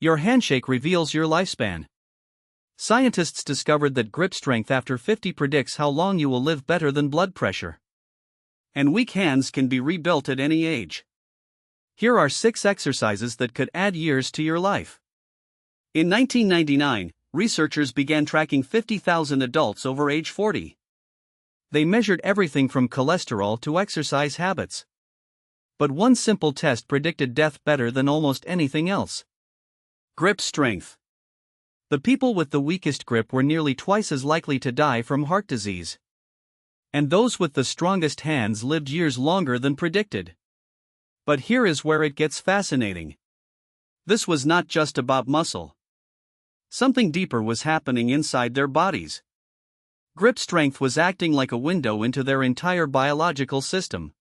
Your handshake reveals your lifespan. Scientists discovered that grip strength after 50 predicts how long you will live better than blood pressure. And weak hands can be rebuilt at any age. Here are 6 exercises that could add years to your life. In 1999, researchers began tracking 50,000 adults over age 40. They measured everything from cholesterol to exercise habits. But one simple test predicted death better than almost anything else. Grip strength. The people with the weakest grip were nearly twice as likely to die from heart disease. And those with the strongest hands lived years longer than predicted. But here is where it gets fascinating. This was not just about muscle. Something deeper was happening inside their bodies. Grip strength was acting like a window into their entire biological system.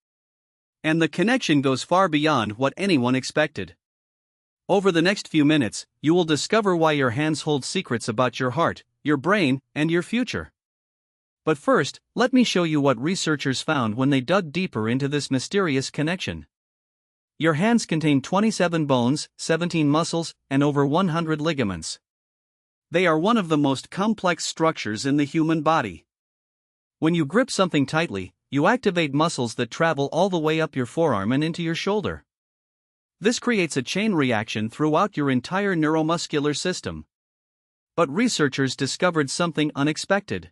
And the connection goes far beyond what anyone expected. Over the next few minutes, you will discover why your hands hold secrets about your heart, your brain, and your future. But first, let me show you what researchers found when they dug deeper into this mysterious connection. Your hands contain 27 bones, 17 muscles, and over 100 ligaments. They are one of the most complex structures in the human body. When you grip something tightly, you activate muscles that travel all the way up your forearm and into your shoulder. This creates a chain reaction throughout your entire neuromuscular system. But researchers discovered something unexpected.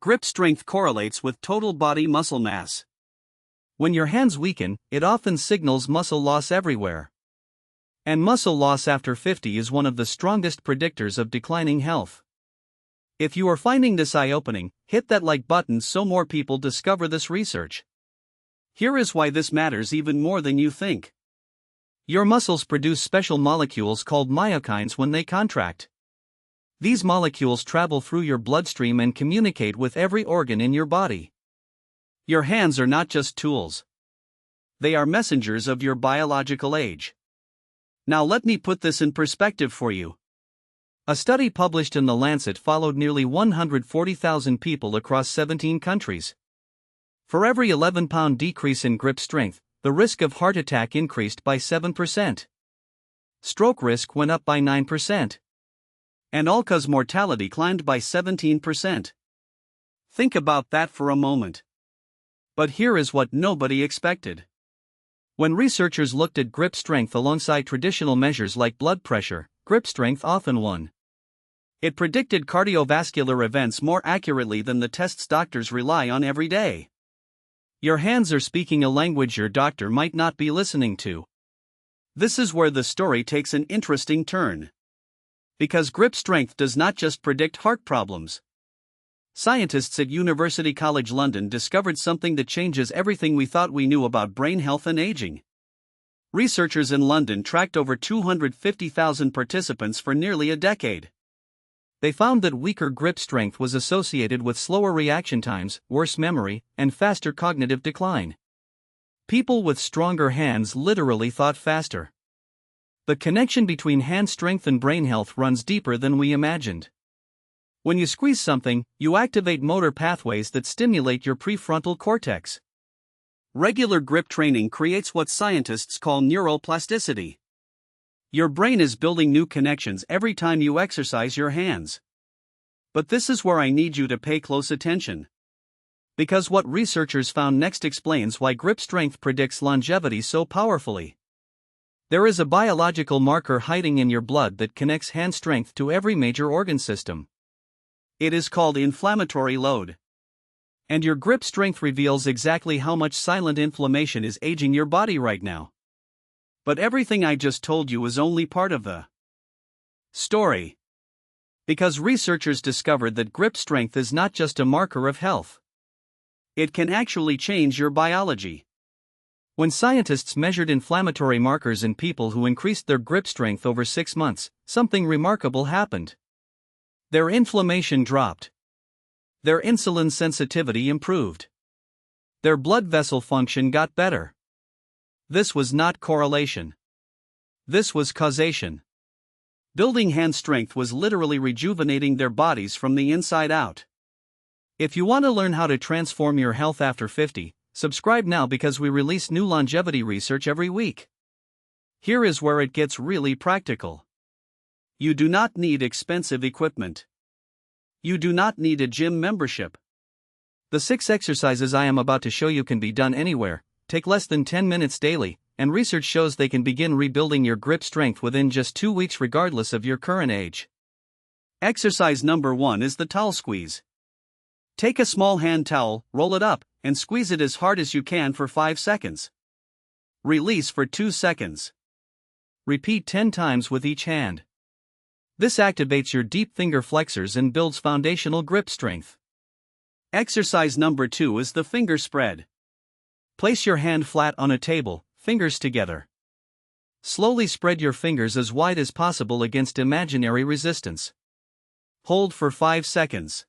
Grip strength correlates with total body muscle mass. When your hands weaken, it often signals muscle loss everywhere. And muscle loss after 50 is one of the strongest predictors of declining health. If you are finding this eye-opening, hit that like button so more people discover this research. Here is why this matters even more than you think. Your muscles produce special molecules called myokines when they contract. These molecules travel through your bloodstream and communicate with every organ in your body. Your hands are not just tools. They are messengers of your biological age. Now let me put this in perspective for you. A study published in The Lancet followed nearly 140,000 people across 17 countries. For every 11-pound decrease in grip strength, the risk of heart attack increased by 7%. Stroke risk went up by 9%. And all-cause mortality climbed by 17%. Think about that for a moment. But here is what nobody expected. When researchers looked at grip strength alongside traditional measures like blood pressure, grip strength often won. It predicted cardiovascular events more accurately than the tests doctors rely on every day. Your hands are speaking a language your doctor might not be listening to. This is where the story takes an interesting turn. Because grip strength does not just predict heart problems. Scientists at University College London discovered something that changes everything we thought we knew about brain health and aging. Researchers in London tracked over 250,000 participants for nearly a decade. They found that weaker grip strength was associated with slower reaction times, worse memory, and faster cognitive decline. People with stronger hands literally thought faster. The connection between hand strength and brain health runs deeper than we imagined. When you squeeze something, you activate motor pathways that stimulate your prefrontal cortex. Regular grip training creates what scientists call neuroplasticity. Your brain is building new connections every time you exercise your hands. But this is where I need you to pay close attention. Because what researchers found next explains why grip strength predicts longevity so powerfully. There is a biological marker hiding in your blood that connects hand strength to every major organ system. It is called inflammatory load. And your grip strength reveals exactly how much silent inflammation is aging your body right now. But everything I just told you is only part of the story. Because researchers discovered that grip strength is not just a marker of health. It can actually change your biology. When scientists measured inflammatory markers in people who increased their grip strength over 6 months, something remarkable happened. Their inflammation dropped. Their insulin sensitivity improved. Their blood vessel function got better. This was not correlation. This was causation. Building hand strength was literally rejuvenating their bodies from the inside out. If you want to learn how to transform your health after 50, subscribe now because we release new longevity research every week. Here is where it gets really practical. You do not need expensive equipment. You do not need a gym membership. The 6 exercises I am about to show you can be done anywhere, take less than 10 minutes daily, and research shows they can begin rebuilding your grip strength within just 2 weeks regardless of your current age. Exercise number 1 is the towel squeeze. Take a small hand towel, roll it up, and squeeze it as hard as you can for 5 seconds. Release for 2 seconds. Repeat 10 times with each hand. This activates your deep finger flexors and builds foundational grip strength. Exercise number 2 is the finger spread. Place your hand flat on a table, fingers together. Slowly spread your fingers as wide as possible against imaginary resistance. Hold for 5 seconds.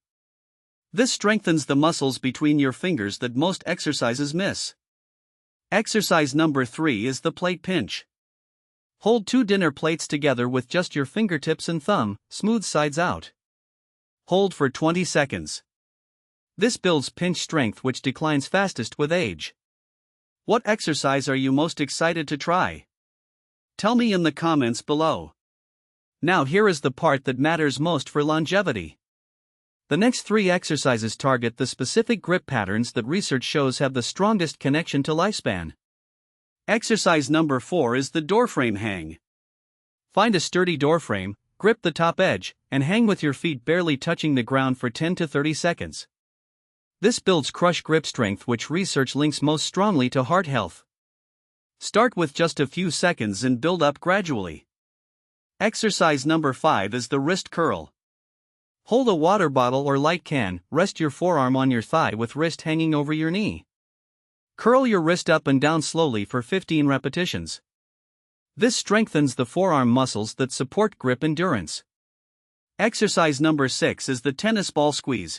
This strengthens the muscles between your fingers that most exercises miss. Exercise number 3 is the plate pinch. Hold 2 dinner plates together with just your fingertips and thumb, smooth sides out. Hold for 20 seconds. This builds pinch strength which declines fastest with age. What exercise are you most excited to try? Tell me in the comments below. Now here is the part that matters most for longevity. The next 3 exercises target the specific grip patterns that research shows have the strongest connection to lifespan. Exercise number 4 is the doorframe hang. Find a sturdy doorframe, grip the top edge, and hang with your feet barely touching the ground for 10 to 30 seconds. This builds crush grip strength which research links most strongly to heart health. Start with just a few seconds and build up gradually. Exercise number 5 is the wrist curl. Hold a water bottle or light can, rest your forearm on your thigh with wrist hanging over your knee. Curl your wrist up and down slowly for 15 repetitions. This strengthens the forearm muscles that support grip endurance. Exercise number 6 is the tennis ball squeeze.